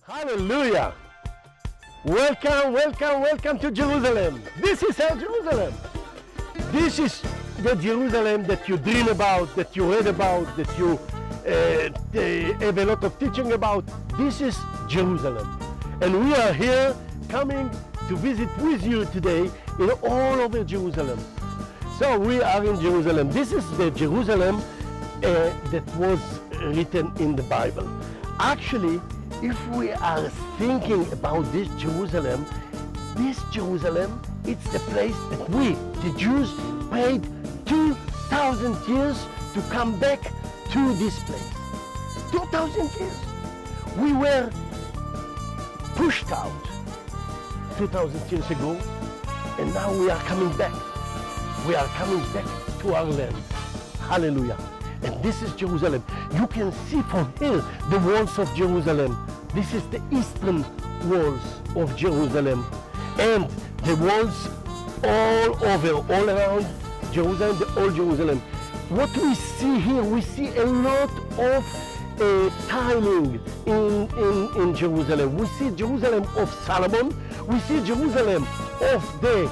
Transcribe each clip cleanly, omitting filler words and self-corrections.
Hallelujah! Welcome to Jerusalem. This is our Jerusalem. This is the Jerusalem that you dream about, that you read about, that you have a lot of teaching about. This is Jerusalem. And we are here coming to visit with you today in all over Jerusalem. So we are in Jerusalem. This is the Jerusalem that was written in the Bible. Actually, if we are thinking about this Jerusalem, it's the place that we, the Jews, prayed 2,000 years to come back to this place. 2,000 years. We were pushed out 2,000 years ago, and now we are coming back. We are coming back to our land. Hallelujah. And this is Jerusalem. You can see from here the walls of Jerusalem. This is the eastern walls of Jerusalem. And the walls all over, all around Jerusalem, the old Jerusalem. What we see here, we see a lot of tiling in Jerusalem. We see Jerusalem of Solomon. We see Jerusalem of the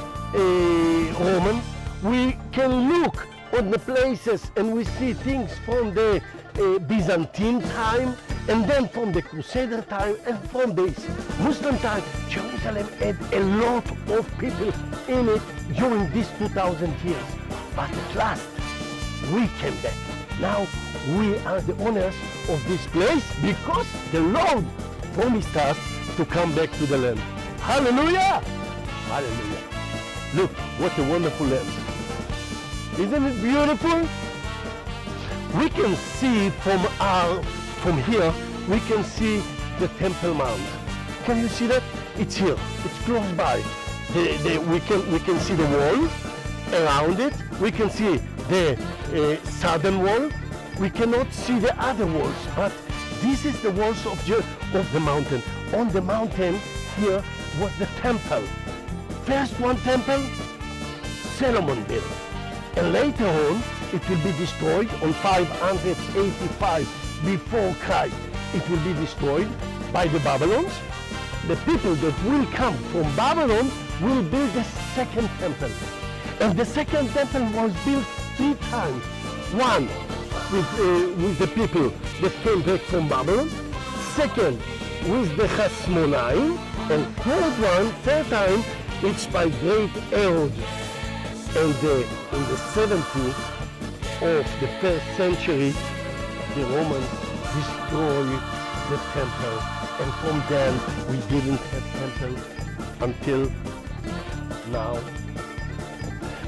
Romans. We can look on the places and we see things from the Byzantine time, and then from the Crusader time, and from the Muslim time. Jerusalem had a lot of people in it during these 2,000 years. But at last, we came back. Now we are the owners of this place because the Lord promised us to come back to the land. Hallelujah! Hallelujah. Look, what a wonderful land. Isn't it beautiful? We can see from here, we can see the Temple Mount. Can you see that? It's here. It's close by. We can see the wall around it. We can see the southern wall. We cannot see the other walls, but this is the walls of the mountain. On the mountain here was the temple. First one temple, Solomon built. And later on, it will be destroyed on 585 before Christ. It will be destroyed by the Babylons. The people that will come from Babylon will build the second temple. And the second temple was built 3 times. One with the people that came back from Babylon. Second with the Hasmonaim. And third time, it's by great Herod. And in the 70th of the 1st century, the Romans destroyed the temple. And from then, we didn't have temple until now.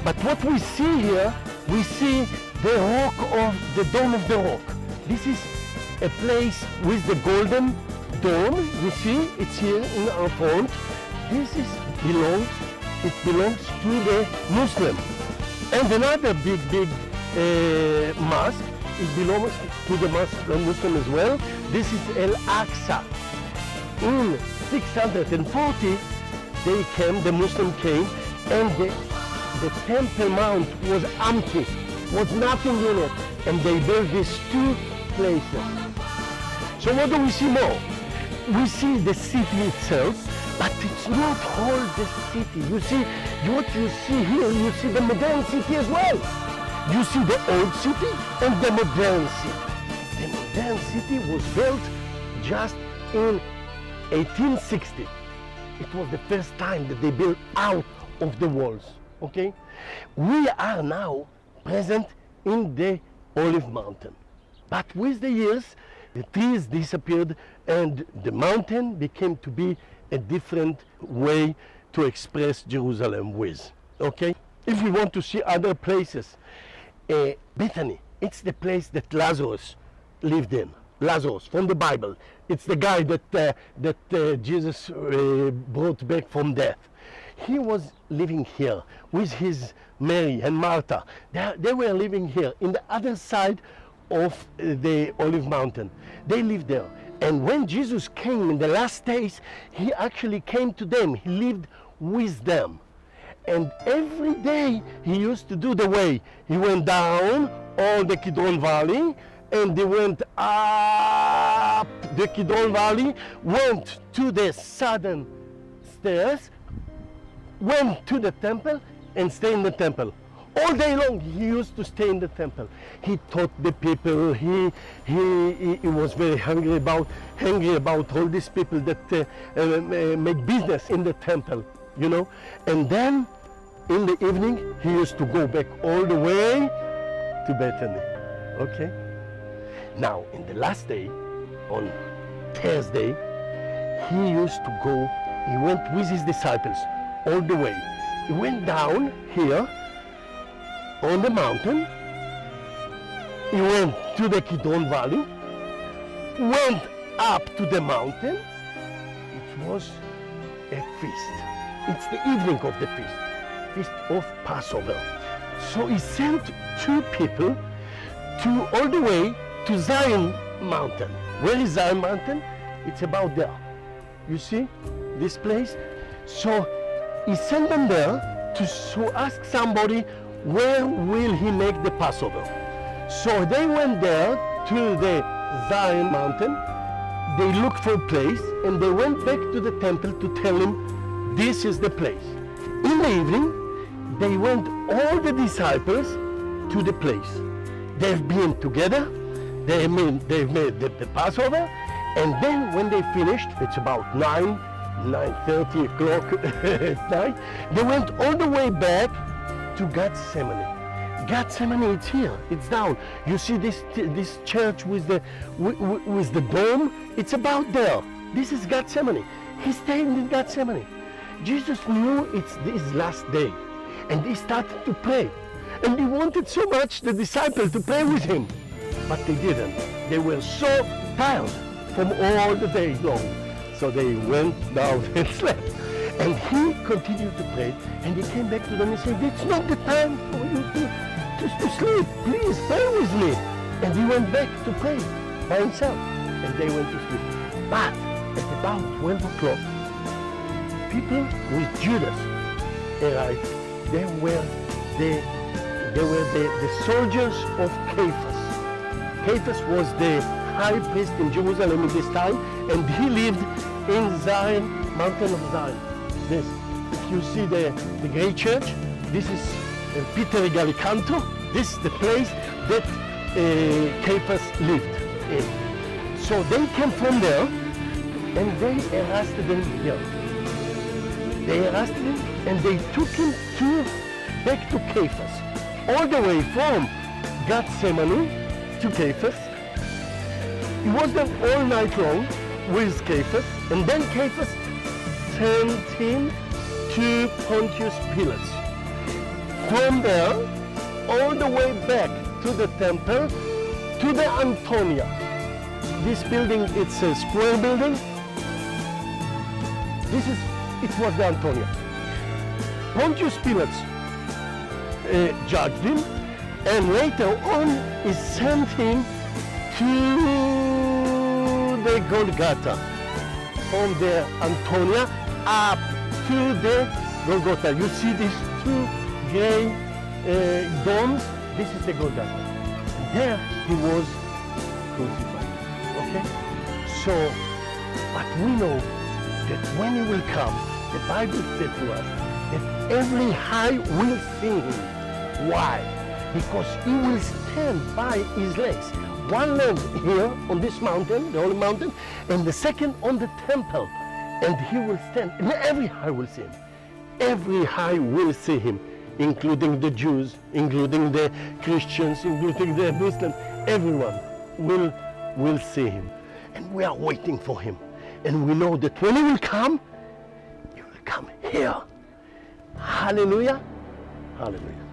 But what we see here, we see the rock of the Dome of the Rock. This is a place with the golden dome. You see, it's here in our front. It belongs to the Muslim. And another big mosque, it belongs to the Muslim as well. This is Al-Aqsa. In 640, the Muslim came, and the Temple Mount was empty, was nothing in it, and they built these 2 places. So what do we see more? We see the city itself, but it's not all the city. You see, what you see here, you see the modern city as well. You see the old city and the modern city. The modern city was built just in 1860. It was the first time that they built out of the walls, okay? We are now present in the Olive Mountain. But with the years, the trees disappeared and the mountain became to be a different way to express Jerusalem with, okay? If we want to see other places, Bethany, it's the place that Lazarus lived in. Lazarus, from the Bible. It's the guy that Jesus brought back from death. He was living here with his Mary and Martha. They were living here in the other side of the Olive Mountain. They lived there. And when Jesus came in the last days, he actually came to them. He lived with them. And every day he used to do the way. He went down on the Kidron Valley, and they went up the Kidron Valley, went to the southern stairs, went to the temple, and stayed in the temple. All day long he used to stay in the temple. He taught the people. He was very angry about all these people that make business in the temple, you know. And then in the evening he used to go back all the way to Bethany. Okay. Now in the last day, on Thursday, he used to go. He went with his disciples all the way. He went down here on the mountain. He went to the Kidron Valley, went up to the mountain. It was a feast. It's the evening of the feast of Passover. So he sent two people all the way to Zion Mountain. Where is Zion Mountain? It's about there. You see this place? So he sent them there to ask somebody, where will he make the Passover? So they went there to the Zion Mountain. They looked for a place and they went back to the temple to tell him, this is the place. In the evening, they went, all the disciples, to the place. They've been together. They've made the Passover. And then when they finished, it's about 9:30 o'clock at night, they went all the way back to Gethsemane. Gethsemane, it's here, it's down. You see this church with the dome? It's about there. This is Gethsemane. He stayed in Gethsemane. Jesus knew it's his last day, and he started to pray. And he wanted so much the disciples to pray with him, but they didn't. They were so tired from all the day long. So they went down and slept. And he continued to pray, and he came back to them and said, it's not the time for you to sleep. Please pray with me. And he went back to pray by himself, and they went to sleep. But at about 12 o'clock, people with Judas arrived. They were the soldiers of Caiaphas. Caiaphas was the high priest in Jerusalem at this time, and he lived in Zion, Mountain of Zion. This, if you see the great church, this is Peter Gallicanto. This is the place that Caiaphas lived in. So they came from there, and they arrested him here. They arrested him, and they took him back to Caiaphas, all the way from Gethsemane to Caiaphas. He was there all night long with Caiaphas, and then Caiaphas sent him to Pontius Pilate. From there, all the way back to the temple, to the Antonia. This building, it's a square building. It was the Antonia. Pontius Pilate judged him, and later on he sent him to the Golgotha, from the Antonia up to the Golgotha. You see these two gray domes? This is the Golgotha. There he was crucified. Okay? So, but we know that when he will come, the Bible said to us that every eye will see him. Why? Because he will stand by his legs. One leg here on this mountain, the holy mountain, and the second on the temple. And he will stand, and every eye will see him. Every eye will see him, including the Jews, including the Christians, including the Muslims. Everyone will see him. And we are waiting for him. And we know that when he will come here. Hallelujah. Hallelujah.